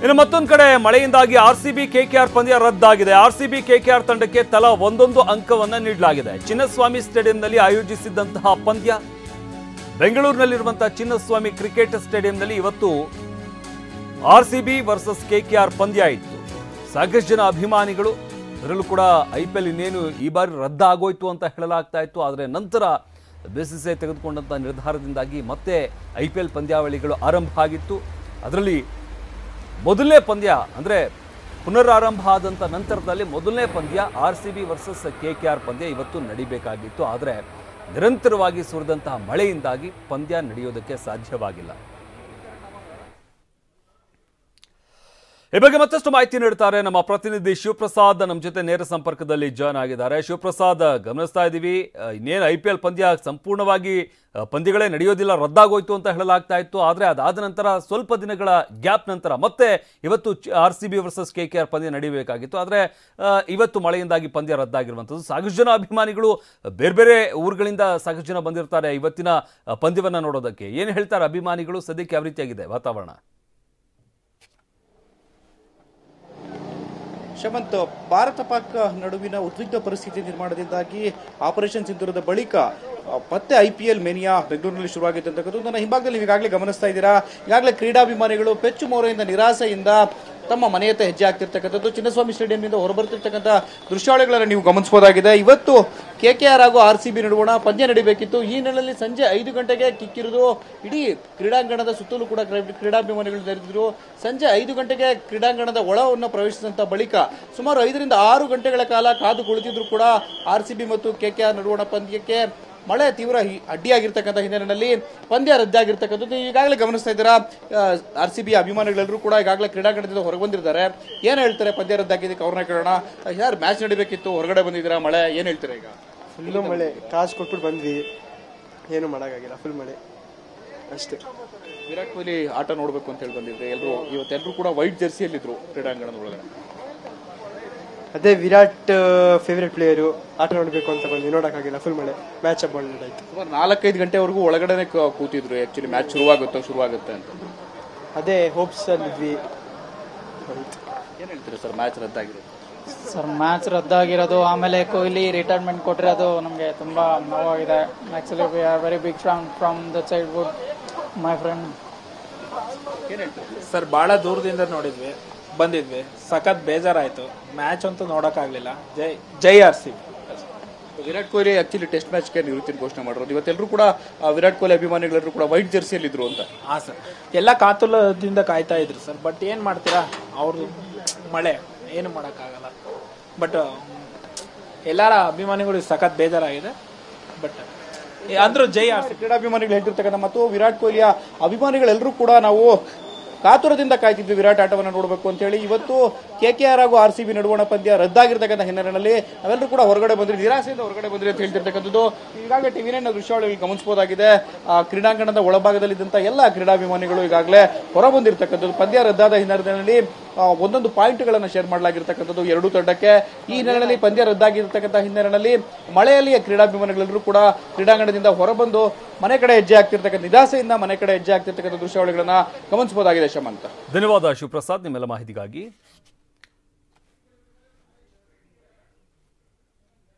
ಇನ್ನು ಮತ್ತೊಂದು ಕಡೆ ಮಳೆಯಿಂದಾಗಿ ಆರ್ಸಿಬಿ ಕೆಕೆಆರ್ ಪಂದ್ಯ ರದ್ದಾಗಿದೆ. ಆರ್ಸಿಬಿ ಕೆಕೆಆರ್ ತಂಡಕ್ಕೆ ತಲಾ ಒಂದೊಂದು ಅಂಕವನ್ನ ನೀಡಲಾಗಿದೆ. ಚಿನ್ನಸ್ವಾಮಿ ಸ್ಟೇಡಿಯಂನಲ್ಲಿ ಆಯೋಜಿಸಿದ್ದಂತಹ ಪಂದ್ಯ ಬೆಂಗಳೂರಿನಲ್ಲಿರುವಂತಹ ಚಿನ್ನಸ್ವಾಮಿ ಕ್ರಿಕೆಟ್ ಸ್ಟೇಡಿಯಂನಲ್ಲಿ ಇವತ್ತು ಆರ್ಸಿಬಿ ವರ್ಸಸ್ ಕೆಕೆಆರ್ ಪಂದ್ಯ ಇತ್ತು. ಸಾಕಷ್ಟು ಜನ ಅಭಿಮಾನಿಗಳು, ಅದರಲ್ಲೂ ಕೂಡ IPL ಇನ್ನೇನು ಈ ಬಾರಿ ರದ್ದಾಗೋಯ್ತು ಅಂತ ಹೇಳಲಾಗ್ತಾ ಇತ್ತು. ಆದರೆ ನಂತರ BCCI ತೆಗೆದುಕೊಂಡಂಥ ನಿರ್ಧಾರದಿಂದಾಗಿ ಮತ್ತೆ IPL ಪಂದ್ಯಾವಳಿಗಳು ಆರಂಭ ಆಗಿತ್ತು. ಅದರಲ್ಲಿ ಮೊದಲನೇ ಪಂದ್ಯ ಅಂದರೆ ಪುನರಾರಂಭ ಆದಂಥ ನಂತರದಲ್ಲಿ ಮೊದಲನೇ ಪಂದ್ಯ ಆರ್ಸಿಬಿ ವರ್ಸಸ್ ಕೆಕೆಆರ್ ಪಂದ್ಯ ಇವತ್ತು ನಡೀಬೇಕಾಗಿತ್ತು. ಆದರೆ ನಿರಂತರವಾಗಿ ಸುರಿದಂತಹ ಮಳೆಯಿಂದಾಗಿ ಪಂದ್ಯ ನಡೆಯೋದಕ್ಕೆ ಸಾಧ್ಯವಾಗಿಲ್ಲ. ಈ ಬಗ್ಗೆ ಮತ್ತಷ್ಟು ಮಾಹಿತಿ ನೀಡ್ತಾರೆ ನಮ್ಮ ಪ್ರತಿನಿಧಿ ಶಿವಪ್ರಸಾದ್. ನಮ್ಮ ಜೊತೆ ನೇರ ಸಂಪರ್ಕದಲ್ಲಿ ಜಾಯ್ನ್ ಆಗಿದ್ದಾರೆ. ಶಿವಪ್ರಸಾದ್, ಗಮನಿಸ್ತಾ ಇದ್ದೀವಿ ಇನ್ನೇನು IPL ಪಂದ್ಯ ಸಂಪೂರ್ಣವಾಗಿ ಪಂದ್ಯಗಳೇ ನಡೆಯೋದಿಲ್ಲ, ರದ್ದಾಗೋಯ್ತು ಅಂತ ಹೇಳಲಾಗ್ತಾ ಇತ್ತು. ಆದರೆ ಅದಾದ ನಂತರ ಸ್ವಲ್ಪ ದಿನಗಳ ಗ್ಯಾಪ್ ನಂತರ ಮತ್ತೆ ಇವತ್ತು ಆರ್ಸಿಬಿ ವರ್ಸಸ್ ಕೆಕೆಆರ್ ಪಂದ್ಯ ನಡೀಬೇಕಾಗಿತ್ತು. ಆದರೆ ಇವತ್ತು ಮಳೆಯಿಂದಾಗಿ ಪಂದ್ಯ ರದ್ದಾಗಿರುವಂಥದ್ದು. ಸಾಕಷ್ಟು ಜನ ಅಭಿಮಾನಿಗಳು ಬೇರೆ ಬೇರೆ ಊರುಗಳಿಂದ ಸಾಕಷ್ಟು ಜನ ಬಂದಿರ್ತಾರೆ ಇವತ್ತಿನ ಪಂದ್ಯವನ್ನು ನೋಡೋದಕ್ಕೆ. ಏನು ಹೇಳ್ತಾರೆ ಅಭಿಮಾನಿಗಳು? ಸದ್ಯಕ್ಕೆ ಯಾವ ರೀತಿಯಾಗಿದೆ ವಾತಾವರಣ? ಶಮಂತ್, ಭಾರತ ಪಾಕ್ ನಡುವಿನ ಉದ್ವಿಗ್ನ ಪರಿಸ್ಥಿತಿ ನಿರ್ಮಾಣದಿಂದಾಗಿ ಆಪರೇಷನ್ ಸಿಂಧೂರದ ಬಳಿಕ ಮತ್ತೆ IPL ಮೇನಿಯಾ ಬೆಂಗಳೂರಿನಲ್ಲಿ ಶುರುವಾಗಿದೆ ಅಂತಕ್ಕಂಥದ್ದು ನನ್ನ ಹಿಂಭಾಗದಲ್ಲಿ ನೀವು ಈಗಾಗಲೇ ಗಮನಿಸ್ತಾ ಇದ್ದೀರಾ. ಈಗಾಗಲೇ ಕ್ರೀಡಾಭಿಮಾನಿಗಳು ಪೆಚ್ಚು ಮೋರೆಯಿಂದ ನಿರಾಸೆಯಿಂದ ತಮ್ಮ ಮನೆಯತ್ತ ಹೆಜ್ಜೆ ಆಗ್ತಿರ್ತಕ್ಕಂಥದ್ದು. ಚಿನ್ನಸ್ವಾಮಿ ಸ್ಟೇಡಿಯಂನಿಂದ ಹೊರಬರ್ತಿರ್ತಕ್ಕಂಥ ದೃಶ್ಯಾವಳಿಗಳನ್ನು ನೀವು ಗಮನಿಸಬಹುದಾಗಿದೆ. ಇವತ್ತು KKR ಹಾಗೂ RCB ನಡುವಣ ಪಂದ್ಯ ನಡೀಬೇಕಿತ್ತು. ಈ ನೆಲೆಯಲ್ಲಿ ಸಂಜೆ 5 ಗಂಟೆಗೆ ಕಿಕ್ಕಿರಿದು ಇಡೀ ಕ್ರೀಡಾಂಗಣದ ಸುತ್ತಲೂ ಕೂಡ ಕ್ರೀಡಾಭಿಮಾನಿಗಳು ನೆರೆದಿದ್ರು. ಸಂಜೆ 5 ಗಂಟೆಗೆ ಕ್ರೀಡಾಂಗಣದ ಒಳವನ್ನು ಪ್ರವೇಶಿಸಿದಂತ ಬಳಿಕ ಸುಮಾರು 5 ರಿಂದ 6 ಗಂಟೆಗಳ ಕಾಲ ಕಾದು ಕುಳಿತಿದ್ರು ಕೂಡ RCB ಮತ್ತು KKR ನಡುವಣ ಪಂದ್ಯಕ್ಕೆ ಮಳೆ ತೀವ್ರ ಅಡ್ಡಿಯಾಗಿರ್ತಕ್ಕಂಥ ಹಿನ್ನೆಲೆಯಲ್ಲಿ ಪಂದ್ಯ ರದ್ದಾಗಿರ್ತಕ್ಕಂಥದ್ದು ಈಗಾಗಲೇ ಗಮನಿಸ್ತಾ ಇದ್ದೀರಾ. RCB ಅಭಿಮಾನಿಗಳೆಲ್ಲರೂ ಕೂಡ ಈಗಾಗಲೇ ಕ್ರೀಡಾಂಗಣದಿಂದ ಹೊರಗೆ ಬಂದಿದ್ದಾರೆ. ಏನು ಹೇಳ್ತಾರೆ ಪಂದ್ಯ ರದ್ದಾಗಿದ್ದಕ್ಕೆ ಅವ್ರನ್ನ ಕೇಳೋಣ. ಯಾರು ಮ್ಯಾಚ್ ನಡೀಬೇಕಿತ್ತು, ಹೊರಗಡೆ ಬಂದಿದ್ದೀರಾ, ಮಳೆ ಏನು ಹೇಳ್ತಾರೆ? ಈಗ ಫುಲ್ಲು ಮಳೆ, ಕಾಸು ಕೊಟ್ಬಿಟ್ಟು ಬಂದ್ವಿ, ಏನು ಮಾಡೋಕ್ಕಾಗಿಲ್ಲ, ಫುಲ್ ಮಳೆ ಅಷ್ಟೇ. ವಿರಾಟ್ ಕೊಹ್ಲಿ ಆಟ ನೋಡಬೇಕು ಅಂತ ಹೇಳಿ ಬಂದಿದ್ರೆ ಎಲ್ಲರೂ, ಇವತ್ತೆಲ್ಲರೂ ಕೂಡ ವೈಟ್ ಜರ್ಸಿಯಲ್ಲಿದ್ರು ಕ್ರೀಡಾಂಗಣದ ಒಳಗಡೆ. ಅದೇ ವಿರಾಟ್ ಫೇವ್ರೆಟ್ ಪ್ಲೇಯರು, ಆಟ ನೋಡಬೇಕು ಅಂತ ಬಂದ್ವಿ, ನೋಡೋಕ್ಕಾಗಿಲ್ಲ, ಫುಲ್ ಮಳೆ, ಮ್ಯಾಚ್ ಅಪ್ ಆಯ್ತು. ಸುಮಾರು 4-5 ಗಂಟೆವರೆಗೂ ಒಳಗಡೆ ಕೂತಿದ್ರು. ಆಕ್ಚುಲಿ ಮ್ಯಾಚ್ ಶುರುವಾಗುತ್ತೆ ಅಂತ ಅದೇ ಹೋಪ್ಸ್ ಅಲ್ಲಿದ್ವಿ. ಏನು ಹೇಳ್ತೀರಾ ಸರ್ ಮ್ಯಾಚ್ ರದ್ದಾಗಿರೋದು? ಸರ್ ಮ್ಯಾಚ್ ರದ್ದಾಗಿರೋದು, ಆಮೇಲೆ ಕೊಹ್ಲಿ ರಿಟೈರ್ಮೆಂಟ್ ಕೊಟ್ಟಿರೋದು ನಮಗೆ ತುಂಬ ನೋವಾಗಿದೆ. Actually we are very big fan from the childhood my friend. ಏನು ಹೇಳ್ತೀರಾ ಸರ್? ಭಾಳ ದೂರದಿಂದ ಬಂದಿದ್ವಿ, ಸಖತ್ ಬೇಜಾರಾಯಿತು. ಮ್ಯಾಚ್ ಅಂತೂ ನೋಡೋಕ್ಕಾಗಲಿಲ್ಲ. ಜೈ RCB. Virat Kohli actually test ಮ್ಯಾಚ್ಗೆ ನಿವೃತ್ತಿ ಘೋಷಣೆ ಮಾಡಿರೋದು. ಇವತ್ತೆಲ್ಲರೂ ಕೂಡ ವಿರಾಟ್ ಕೊಹ್ಲಿ ಅಭಿಮಾನಿಗಳೆಲ್ಲರೂ ಕೂಡ ವೈಟ್ ಜರ್ಸಿಯಲ್ಲಿ ಇದ್ರು ಅಂತ. ಹಾಂ ಸರ್, ಎಲ್ಲ ಕಾತುರದಿಂದ ಕಾಯ್ತಾ ಇದ್ರು ಸರ್. ಬಟ್ ಏನು ಮಾಡ್ತೀರಾ, ಅವ್ರದ್ದು ಮಳೆ, ಏನು ಮಾಡೋಕ್ಕಾಗಲ್ಲ. ಬಟ್ ಎಲ್ಲರ ಅಭಿಮಾನಿಗಳು ಸಖತ್ ಬೇಜಾರಾಗಿದೆ. ಬಟ್ ಅಂದ್ರೂ ಜೈ RCB. ಕ್ರೀಡಾಭಿಮಾನಿಗಳು ಹೇಳ್ತಿರ್ತಕ್ಕಂಥ ಮತ್ತು ವಿರಾಟ್ ಕೊಹ್ಲಿಯ ಅಭಿಮಾನಿಗಳೆಲ್ಲರೂ ಕೂಡ ನಾವು ಕಾತುರದಿಂದ ಕಾಯ್ತಿದ್ವಿ ವಿರಾಟ್ ಆಟವನ್ನು ನೋಡಬೇಕು ಅಂತ ಹೇಳಿ. ಇವತ್ತು KKR ಹಾಗೂ RCB ನಡುವಣ ಪಂದ್ಯ ರದ್ದಾಗಿರ್ತಕ್ಕಂಥ ಹಿನ್ನೆಲೆಯಲ್ಲಿ ನಾವೆಲ್ಲರೂ ಕೂಡ ಹೊರಗಡೆ ಬಂದ್ರಿ, ನಿರಾಸೆಯಿಂದ ಹೊರಗಡೆ ಬಂದ್ರಿ ಅಂತ ಹೇಳ್ತಿರ್ತಕ್ಕಂಥದ್ದು ಈಗಾಗಲೇ TV9 ದೃಶ್ಯಾವಳಿಗಳು ಗಮನಿಸಬಹುದಾಗಿದೆ. ಕ್ರೀಡಾಂಗಣದ ಒಳಭಾಗದಲ್ಲಿದ್ದಂಥ ಎಲ್ಲ ಕ್ರೀಡಾಭಿಮಾನಿಗಳು ಈಗಾಗಲೇ ಹೊರ ಬಂದಿರತಕ್ಕಂಥದ್ದು. ಪಂದ್ಯ ರದ್ದಾದ ಹಿನ್ನೆಲೆಯಲ್ಲಿ ಒಂದೊಂದು ಪಾಯಿಂಟ್ಗಳನ್ನು ಶೇರ್ ಮಾಡಲಾಗಿರ್ತಕ್ಕಂಥದ್ದು ಎರಡೂ ತಂಡಕ್ಕೆ. ಈ ಹಿನ್ನೆಲೆಯಲ್ಲಿ ಪಂದ್ಯ ರದ್ದಾಗಿರ್ತಕ್ಕಂಥ ಹಿನ್ನೆಲೆಯಲ್ಲಿ ಮಳೆಯಲ್ಲಿ ಕ್ರೀಡಾಭಿಮಾನಿಗಳೆಲ್ಲರೂ ಕೂಡ ಕ್ರೀಡಾಂಗಣದಿಂದ ಹೊರಬಂದು ಮನೆ ಕಡೆ ಹೆಜ್ಜೆ ಆಗ್ತಿರ್ತಕ್ಕಂಥ ನಿರಾಸೆಯಿಂದ ಮನೆ ಕಡೆ ಹೆಜ್ಜೆ ಆಗ್ತಿರ್ತಕ್ಕಂಥ ದೃಶ್ಯಾವಳಿಗಳನ್ನ ಗಮನಿಸಬಹುದಾಗಿದೆ. ಶಮಂತ, ಧನ್ಯವಾದ ಶಿವಪ್ರಸಾದ್ ನಿಮ್ಮೆಲ್ಲ ಮಾಹಿತಿಗಾಗಿ.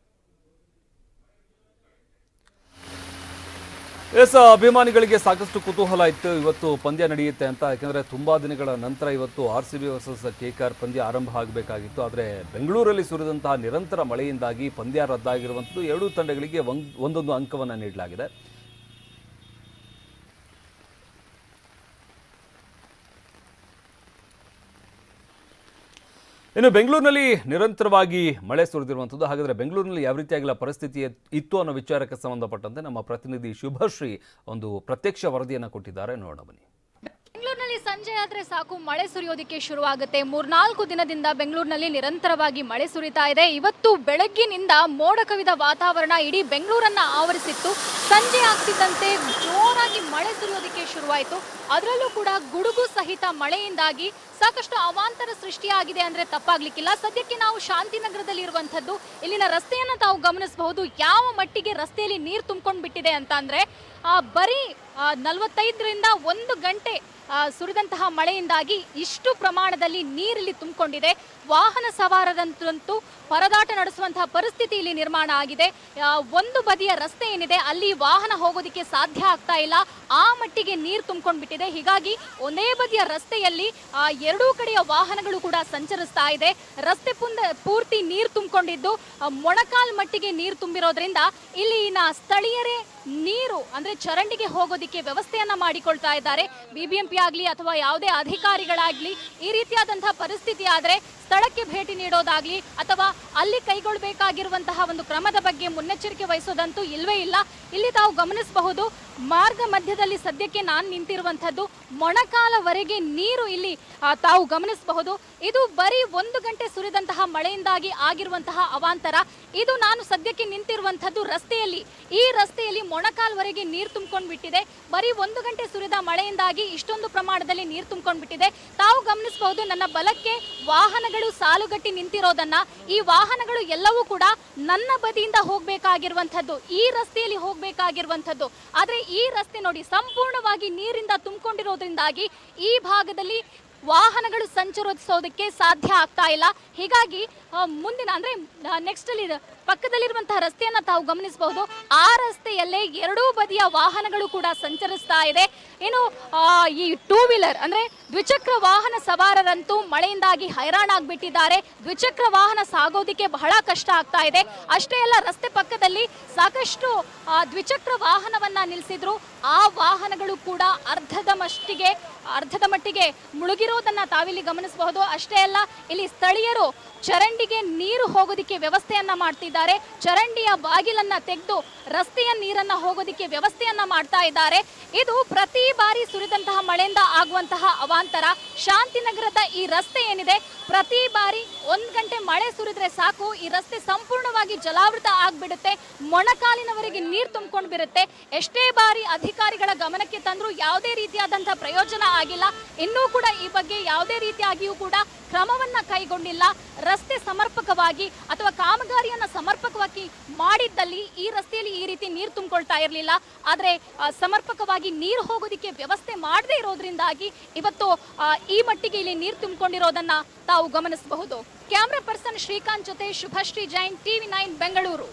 ಅಭಿಮಾನಿಗಳಿಗೆ ಸಾಕಷ್ಟು ಕುತೂಹಲ ಇತ್ತು ಇವತ್ತು ಪಂದ್ಯ ನಡೆಯುತ್ತೆ ಅಂತ. ಯಾಕೆಂದರೆ ತುಂಬ ದಿನಗಳ ನಂತರ ಇವತ್ತು RCB ವರ್ಸಸ್ KKR ಪಂದ್ಯ ಆರಂಭ ಆಗಬೇಕಾಗಿತ್ತು. ಆದರೆ ಬೆಂಗಳೂರಲ್ಲಿ ಸುರಿದಂತಹ ನಿರಂತರ ಮಳೆಯಿಂದಾಗಿ ಪಂದ್ಯ ರದ್ದಾಗಿರುವಂಥದ್ದು. ಎರಡೂ ತಂಡಗಳಿಗೆ ಒಂದೊಂದು ಅಂಕವನ್ನು ನೀಡಲಾಗಿದೆ. ಇನ್ನು ಬೆಂಗಳೂರಿನಲ್ಲಿ ನಿರಂತರವಾಗಿ ಮಳೆ ಸುರಿದಿರುವಂಥದ್ದು. ಹಾಗಾದರೆ ಬೆಂಗಳೂರಿನಲ್ಲಿ ಯಾವ ರೀತಿಯಾಗಿಲ್ಲ ಪರಿಸ್ಥಿತಿ ಇತ್ತು ಅನ್ನೋ ವಿಚಾರಕ್ಕೆ ಸಂಬಂಧಪಟ್ಟಂತೆ ನಮ್ಮ ಪ್ರತಿನಿಧಿ ಶುಭಶ್ರೀ ಒಂದು ಪ್ರತ್ಯಕ್ಷ ವರದಿಯನ್ನು ಕೊಟ್ಟಿದ್ದಾರೆ, ನೋಡೋಣ ಬನ್ನಿ. ಬೆಂಗಳೂರಿನಲ್ಲಿ ಸಂಜೆ ಆದ್ರೆ ಸಾಕು ಮಳೆ ಸುರಿಯೋದಕ್ಕೆ ಶುರುವಾಗುತ್ತೆ. 3-4 ದಿನದಿಂದ ಬೆಂಗಳೂರಿನಲ್ಲಿ ನಿರಂತರವಾಗಿ ಮಳೆ ಸುರಿತಾ ಇದೆ. ಇವತ್ತು ಬೆಳಗ್ಗಿನಿಂದ ಮೋಡ ಕವಿದ ವಾತಾವರಣ ಇಡೀ ಬೆಂಗಳೂರನ್ನ ಆವರಿಸಿತ್ತು. ಸಂಜೆ ಆಗ್ತಿದ್ದಂತೆ ಜೋರಾಗಿ ಮಳೆ ಸುರಿಯೋದಕ್ಕೆ ಶುರುವಾಯಿತು. ಅದರಲ್ಲೂ ಕೂಡ ಗುಡುಗು ಸಹಿತ ಮಳೆಯಿಂದಾಗಿ ಸಾಕಷ್ಟು ಅವಾಂತರ ಸೃಷ್ಟಿಯಾಗಿದೆ ಅಂದ್ರೆ ತಪ್ಪಾಗ್ಲಿಕ್ಕಿಲ್ಲ. ಸದ್ಯಕ್ಕೆ ನಾವು ಶಾಂತಿನಗರದಲ್ಲಿ ಇರುವಂತದ್ದು. ಇಲ್ಲಿನ ರಸ್ತೆಯನ್ನ ತಾವು ಗಮನಿಸಬಹುದು ಯಾವ ಮಟ್ಟಿಗೆ ರಸ್ತೆಯಲ್ಲಿ ನೀರು ತುಂಬಿಕೊಂಡು ಬಿಟ್ಟಿದೆ ಅಂತ ಅಂದ್ರೆ ಬರೀ 45 ರಿಂದ 1 ಗಂಟೆ ಸುರಿದಂತಹ ಮಳೆಯಿಂದಾಗಿ ಇಷ್ಟು ಪ್ರಮಾಣದಲ್ಲಿ ನೀರಿಲ್ಲಿ ತುಂಬಿಕೊಂಡಿದೆ. ವಾಹನ ಸವಾರರಂತೂ ಪರದಾಟ ನಡೆಸುವಂತಹ ಪರಿಸ್ಥಿತಿ ಇಲ್ಲಿ ನಿರ್ಮಾಣ ಆಗಿದೆ. ಒಂದು ಬದಿಯ ರಸ್ತೆ ಏನಿದೆ ಅಲ್ಲಿ ವಾಹನ ಹೋಗೋದಕ್ಕೆ ಸಾಧ್ಯ ಆಗ್ತಾ ಇಲ್ಲ, ಆ ಮಟ್ಟಿಗೆ ನೀರು ತುಂಬಿಕೊಂಡ್ಬಿಟ್ಟಿದೆ. ಹೀಗಾಗಿ ಒಂದೇ ಬದಿಯ ರಸ್ತೆಯಲ್ಲಿ ಎರಡೂ ಕಡೆಯ ವಾಹನಗಳು ಕೂಡ ಸಂಚರಿಸ್ತಾ ಇದೆ. ರಸ್ತೆ ಪೂರ್ತಿ ನೀರು ತುಂಬಿಕೊಂಡಿದ್ದು ಮೊಣಕಾಲ್ ಮಟ್ಟಿಗೆ ನೀರು ತುಂಬಿರೋದ್ರಿಂದ ಇಲ್ಲಿನ ಸ್ಥಳೀಯರೇ ನೀರು ಅಂದ್ರೆ ಚರಂಡಿಗೆ ಹೋಗೋದಿಕ್ಕೆ ವ್ಯವಸ್ಥೆಯನ್ನ ಮಾಡಿಕೊಳ್ತಾ ಇದ್ದಾರೆ. ಬಿಬಿಎಂಪಿ ಆಗ್ಲಿ ಅಥವಾ ಯಾವುದೇ ಅಧಿಕಾರಿಗಳಾಗ್ಲಿ ಈ ರೀತಿಯಾದಂತಹ ಪರಿಸ್ಥಿತಿ ಆದ್ರೆ ಸ್ಥಳಕ್ಕೆ ಭೇಟಿ ನೀಡೋದಾಗ್ಲಿ ಅಥವಾ ಅಲ್ಲಿ ಕೈಗೊಳ್ಳಬೇಕಾಗಿರುವಂತಹ ಒಂದು ಕ್ರಮದ ಬಗ್ಗೆ ಮುನ್ನೆಚ್ಚರಿಕೆ ವಹಿಸೋದಂತೂ ಇಲ್ವೇ ಇಲ್ಲ. ಇಲ್ಲಿ ತಾವು ಗಮನಿಸಬಹುದು, ಮಾರ್ಗ ಮಧ್ಯದಲ್ಲಿ ಸದ್ಯಕ್ಕೆ ನಾನು ನಿಂತಿರುವಂತದ್ದು ಮೊಣಕಾಲವರೆಗೆ ನೀರು ಇಲ್ಲಿ ತಾವು ಗಮನಿಸಬಹುದು. ಇದು ಬರೀ 1 ಗಂಟೆ ಸುರಿದಂತಹ ಮಳೆಯಿಂದಾಗಿ ಆಗಿರುವಂತಹ ಅವಾಂತರ. ಇದು ನಾನು ಸದ್ಯಕ್ಕೆ ನಿಂತಿರುವಂತದ್ದು ರಸ್ತೆಯಲ್ಲಿ. ಈ ರಸ್ತೆಯಲ್ಲಿ ಮೊಣಕಾಲ್ವರೆಗೆ ನೀರು ತುಂಬಿಕೊಂಡು ಬಿಟ್ಟಿದೆ. ಬರೀ 1 ಗಂಟೆ ಸುರಿದ ಮಳೆಯಿಂದಾಗಿ ಇಷ್ಟೊಂದು ಪ್ರಮಾಣದಲ್ಲಿ ನೀರು ತುಂಬಿಕೊಂಡು ಬಿಟ್ಟಿದೆ. ತಾವು ಗಮನಿಸಬಹುದು, ನನ್ನ ಬಲಕ್ಕೆ ವಾಹನಗಳು ಸಾಲುಗಟ್ಟಿ ನಿಂತಿರೋದನ್ನ. ಈ ವಾಹನಗಳು ಎಲ್ಲವೂ ಕೂಡ ನನ್ನ ಬದಿಯಿಂದ ಹೋಗಬೇಕಾಗಿರುವಂತದ್ದು, ಈ ರಸ್ತೆಯಲ್ಲಿ ಹೋಗಬೇಕಾಗಿರುವಂತದ್ದು. ಆದ್ರೆ ಈ ರಸ್ತೆ ನೋಡಿ ಸಂಪೂರ್ಣವಾಗಿ ನೀರಿಂದ ತುಂಬಿಕೊಂಡಿರೋದ್ರಿಂದಾಗಿ ಈ ಭಾಗದಲ್ಲಿ ವಾಹನಗಳು ಸಂಚರಿಸೋದಕ್ಕೆ ಸಾಧ್ಯ ಆಗ್ತಾ ಇಲ್ಲ. ಹೀಗಾಗಿ ಮುಂದಿನ ಅಂದ್ರೆ ನೆಕ್ಸ್ಟ್ ಅಲ್ಲಿ ಪಕ್ಕದಲ್ಲಿರುವಂತಹ ರಸ್ತೆಯನ್ನ ತಾವು ಗಮನಿಸಬಹುದು. ಆ ರಸ್ತೆಯಲ್ಲೇ ಎರಡೂ ಬದಿಯ ವಾಹನಗಳು ಕೂಡ ಸಂಚರಿಸ್ತಾ ಇದೆ. ಏನು ಈ 2 ವೀಲರ್ ಅಂದ್ರೆ ದ್ವಿಚಕ್ರ ವಾಹನ ಸವಾರರಂತೂ ಮಳೆಯಿಂದಾಗಿ ಹೈರಾಣಾಗ್ಬಿಟ್ಟಿದ್ದಾರೆ. ದ್ವಿಚಕ್ರ ವಾಹನ ಸಾಗೋದಿಕ್ಕೆ ಬಹಳ ಕಷ್ಟ ಆಗ್ತಾ ಇದೆ. ಅಷ್ಟೇ ಅಲ್ಲ, ರಸ್ತೆ ಪಕ್ಕದಲ್ಲಿ ಸಾಕಷ್ಟು ದ್ವಿಚಕ್ರ ವಾಹನವನ್ನ ನಿಲ್ಲಿಸಿದ್ರು. ಆ ವಾಹನಗಳು ಕೂಡ ಅರ್ಧದ ಮಟ್ಟಿಗೆ ಮುಳುಗಿರೋದನ್ನ ತಾವಿಲ್ಲಿ ಗಮನಿಸಬಹುದು. ಅಷ್ಟೇ ಅಲ್ಲ, ಇಲ್ಲಿ ಸ್ಥಳೀಯರು ಚರಂಡಿಗೆ ನೀರು ಹೋಗೋದಿಕ್ಕೆ ವ್ಯವಸ್ಥೆಯನ್ನ ಮಾಡ್ತಿದ್ದಾರೆ. ಚರಂಡಿಯ ಬಾಗಿಲನ್ನ ತೆಗೆದು ರಸ್ತೆಯ ನೀರನ್ನ ಹೋಗೋದಿಕ್ಕೆ ವ್ಯವಸ್ಥೆಯನ್ನ ಮಾಡ್ತಾ ಇದ್ದಾರೆ. ಇದು ಪ್ರತಿ ಬಾರಿ ಸುರಿದಂತಹ ಮಳೆಯಿಂದ ಆಗುವಂತಹ ಅವಾಂತರ. ಶಾಂತಿನಗರದ ಈ ರಸ್ತೆ ಏನಿದೆ, ಪ್ರತಿ ಬಾರಿ 1 ಗಂಟೆ ಮಳೆ ಸುರಿದ್ರೆ ಸಾಕು ಈ ರಸ್ತೆ ಸಂಪೂರ್ಣವಾಗಿ ಜಲಾವೃತ ಆಗ್ಬಿಡುತ್ತೆ. ಮೊಣಕಾಲಿನವರೆಗೆ ನೀರು ತುಂಬಿಕೊಂಡು ಬಿರುತ್ತೆ. ಎಷ್ಟೇ ಬಾರಿ ಅಧಿಕಾರಿಗಳ ಗಮನಕ್ಕೆ ತಂದ್ರು ಯಾವುದೇ ರೀತಿಯಾದಂತಹ ಪ್ರಯೋಜನ ಆಗಿಲ್ಲ. ಇನ್ನೂ ಕೂಡ ಈ ಬಗ್ಗೆ ಯಾವುದೇ ರೀತಿಯಾಗಿಯೂ ಕೂಡ ಕ್ರಮವನ್ನ ಕೈಗೊಂಡಿಲ್ಲ. ರಸ್ತೆ ಸಮರ್ಪಕವಾಗಿ ಅಥವಾ ಕಾಮಗಾರಿಯನ್ನ ಸಮರ್ಪಕವಾಗಿ ಮಾಡಿದ್ದಲ್ಲಿ ಈ ರಸ್ತೆಯಲ್ಲಿ ಈ ರೀತಿ ನೀರು ತುಂಬಿಕೊಳ್ತಾ ಇರಲಿಲ್ಲ. ಆದ್ರೆ ಸಮರ್ಪಕವಾಗಿ ನೀರು ಹೋಗೋದಿಕ್ಕೆ ವ್ಯವಸ್ಥೆ ಮಾಡದೇ ಇರೋದ್ರಿಂದಾಗಿ ಇವತ್ತು ಈ ಮಟ್ಟಿಗೆ ಇಲ್ಲಿ ನೀರು ತುಂಬಿಕೊಂಡಿರೋದನ್ನ ತಾವು ಗಮನಿಸಬಹುದು. ಕ್ಯಾಮ್ರಾ ಪರ್ಸನ್ ಶ್ರೀಕಾಂತ್ ಜೊತೆ ಶುಭಶ್ರೀ ಜೈನ್, TV9 ಬೆಂಗಳೂರು.